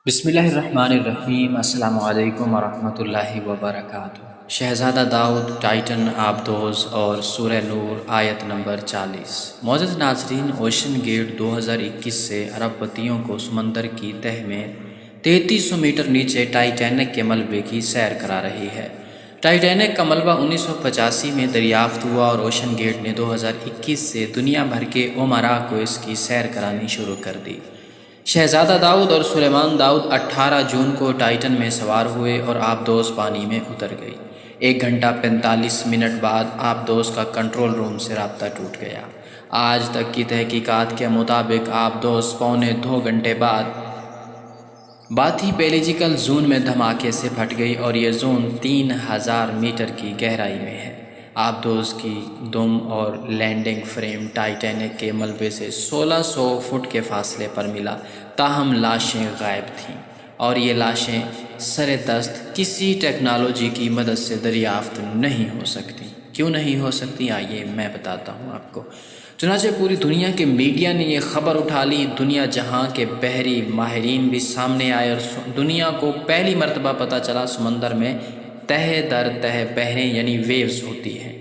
بسم اللہ الرحمن الرحیم۔ السلام علیکم ورحمۃ اللہ وبرکاتہ۔ شہزادہ داؤد، ٹائٹن آبدوز اور سورہ نور آیت نمبر 40۔ معزز ناظرین، اوشن گیٹ 2021 سے عرب پتیوں کو سمندر کی تہ میں 3300 میٹر نیچے ٹائٹینک کے ملبے کی سیر کرا رہی ہے۔ ٹائٹینک کا ملبہ 1985 میں دریافت ہوا اور اوشن گیٹ نے 2021 سے دنیا بھر کے امراء کو اس کی سیر کرانی شروع کر دی۔ شہزادہ داؤد اور سلیمان داؤد 18 جون کو ٹائٹن میں سوار ہوئے اور آبدوز پانی میں اتر گئی۔ 1 گھنٹہ 45 منٹ بعد آبدوز کا کنٹرول روم سے رابطہ ٹوٹ گیا۔ آج تک کی تحقیقات کے مطابق آبدوز پونے 2 گھنٹے بعد باتی پیلیجیکل زون میں دھماکے سے پھٹ گئی اور یہ زون 3000 میٹر کی گہرائی میں ہے۔ آبدوز کی دم اور لینڈنگ فریم ٹائٹینک کے ملبے سے 1600 فٹ کے فاصلے پر ملا، تاہم لاشیں غائب تھیں اور یہ لاشیں سر دست کسی ٹیکنالوجی کی مدد سے دریافت نہیں ہو سکتی۔ کیوں نہیں ہو سکتی؟ آئیے میں بتاتا ہوں آپ کو۔ چنانچہ پوری دنیا کے میڈیا نے یہ خبر اٹھا لی، دنیا جہاں کے بحری ماہرین بھی سامنے آئے اور دنیا کو پہلی مرتبہ پتہ چلا سمندر میں تہہ در تہہ بحریں یعنی ویوز ہوتی ہیں۔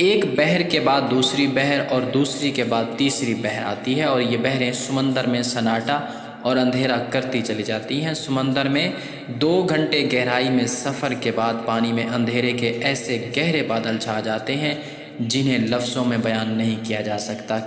ایک بحر کے بعد دوسری بحر اور دوسری کے بعد تیسری بحر آتی ہے اور یہ بحریں سمندر میں سناٹا اور اندھیرا کرتی چلی جاتی ہیں۔ سمندر میں 2 گھنٹے گہرائی میں سفر کے بعد پانی میں اندھیرے کے ایسے گہرے بادل چھا جاتے ہیں جنہیں لفظوں میں بیان نہیں کیا جا سکتا۔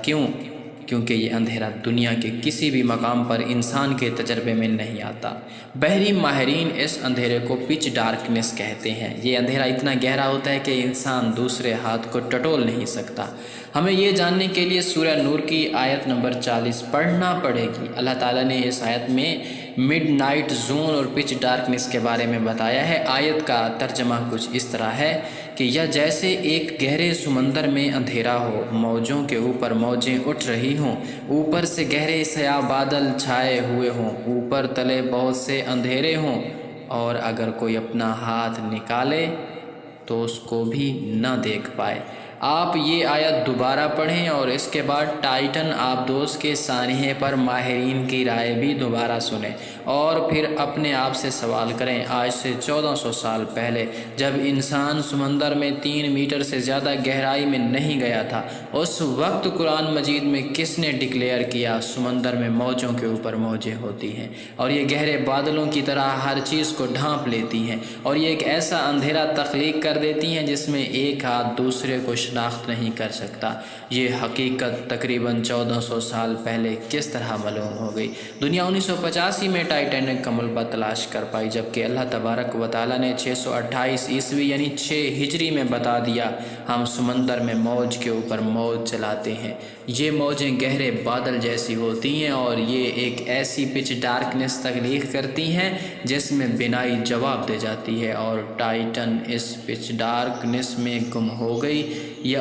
کیونکہ یہ اندھیرا دنیا کے کسی بھی مقام پر انسان کے تجربے میں نہیں آتا۔ بحری ماہرین اس اندھیرے کو پچ ڈارکنس کہتے ہیں۔ یہ اندھیرا اتنا گہرا ہوتا ہے کہ انسان دوسرے ہاتھ کو ٹٹول نہیں سکتا۔ ہمیں یہ جاننے کے لیے سورہ نور کی آیت نمبر 40 پڑھنا پڑے گی۔ اللہ تعالیٰ نے اس آیت میں مڈ نائٹ زون اور پچ ڈارکنس کے بارے میں بتایا ہے۔ آیت کا ترجمہ کچھ اس طرح ہے کہ یا جیسے ایک گہرے سمندر میں اندھیرا ہو، موجوں کے اوپر موجیں اٹھ رہی ہوں، اوپر سے گہرے سیاہ بادل چھائے ہوئے ہوں، اوپر تلے بہت سے اندھیرے ہوں، اور اگر کوئی اپنا ہاتھ نکالے تو اس کو بھی نہ دیکھ پائے۔ آپ یہ آیت دوبارہ پڑھیں اور اس کے بعد ٹائٹن آبدوز کے سانحے پر ماہرین کی رائے بھی دوبارہ سنیں اور پھر اپنے آپ سے سوال کریں، آج سے 1400 سال پہلے جب انسان سمندر میں 3 میٹر سے زیادہ گہرائی میں نہیں گیا تھا، اس وقت قرآن مجید میں کس نے ڈکلیئر کیا سمندر میں موجوں کے اوپر موجیں ہوتی ہیں اور یہ گہرے بادلوں کی طرح ہر چیز کو ڈھانپ لیتی ہیں اور یہ ایک ایسا اندھیرا تخلیق کر دیتی ہیں جس میں ایک ہاتھ دوسرے کو شناخت نہیں کر سکتا۔ یہ حقیقت تقریباً 1400 سال پہلے کس طرح معلوم ہو گئی؟ دنیا 1985 میں ٹائٹینک کا ملبہ تلاش کر پائی، جبکہ اللہ تبارک و تعالیٰ نے 628 عیسوی یعنی 6 ہجری میں بتا دیا ہم سمندر میں موج کے اوپر موج چلاتے ہیں۔ یہ موجیں گہرے بادل جیسی ہوتی ہیں اور یہ ایک ایسی پچ ڈارکنس تخلیق کرتی ہیں جس میں بینائی جواب دے جاتی ہے، اور ٹائٹن اس پچ ڈارکنس میں گم ہو گئی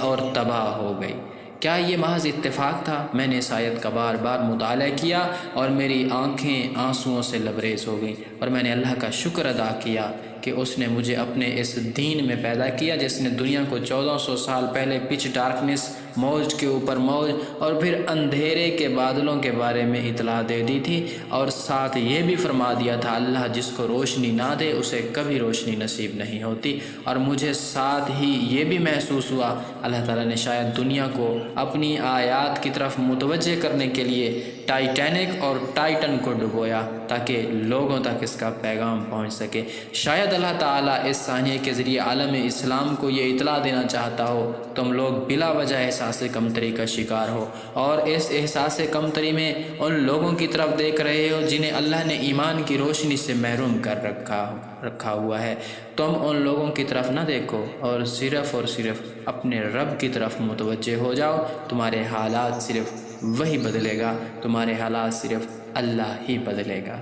اور تباہ ہو گئی۔ کیا یہ محض اتفاق تھا؟ میں نے اس آیت کا بار بار مطالعہ کیا اور میری آنکھیں آنسوؤں سے لبریز ہو گئیں، اور میں نے اللہ کا شکر ادا کیا کہ اس نے مجھے اپنے اس دین میں پیدا کیا جس نے دنیا کو 1400 سال پہلے پچ ڈارکنس، موج کے اوپر موج اور پھر اندھیرے کے بادلوں کے بارے میں اطلاع دے دی تھی، اور ساتھ یہ بھی فرما دیا تھا اللہ جس کو روشنی نہ دے اسے کبھی روشنی نصیب نہیں ہوتی۔ اور مجھے ساتھ ہی یہ بھی محسوس ہوا اللہ تعالیٰ نے شاید دنیا کو اپنی آیات کی طرف متوجہ کرنے کے لیے ٹائٹینک اور ٹائٹن کو ڈبویا تاکہ لوگوں تک اس کا پیغام پہنچ سکے۔ شاید اللہ تعالیٰ اس سانحے کے ذریعے عالم اسلام کو یہ اطلاع دینا چاہتا ہو تم لوگ بلا وجہ احساس کمتری کا شکار ہو، اور اس احساس کمتری میں ان لوگوں کی طرف دیکھ رہے ہو جنہیں اللہ نے ایمان کی روشنی سے محروم کر رکھا ہوا ہے۔ تم ان لوگوں کی طرف نہ دیکھو اور صرف اپنے رب کی طرف متوجہ ہو جاؤ۔ تمہارے حالات صرف وہی بدلے گا، تمہارے حالات صرف اللہ ہی بدلے گا۔